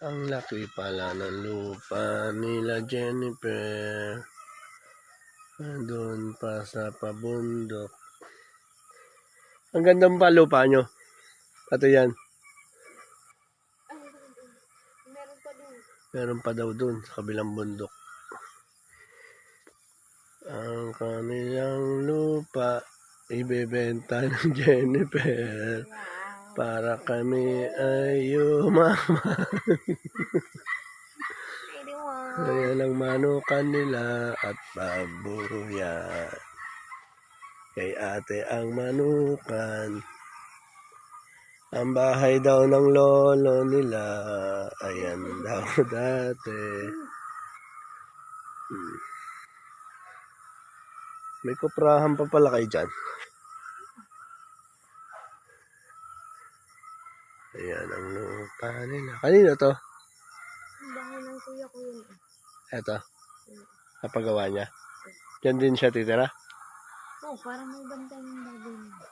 Ang laki pala ng lupa nila Jennifer. Doon pa sa pabundok. Ang gandang pa lupa nyo. Ito yan. Meron pa daw doon sa kabilang bundok. Ang kanilang lupa ibebenta ng Jennifer para kami ay yumaman. Ayan ang manukan nila at babuyan. Kay ate ang manukan. Ang bahay daw ng lolo nila. Ayan daw dati. May kuprahan pa pala kayo dyan. Ayan ang lupa nila. Kanino to? Bahay ng kuya ko yun. Eto. Napagawa niya. Diyan din siya titira? Oo, parang may bantay ng baboy niya.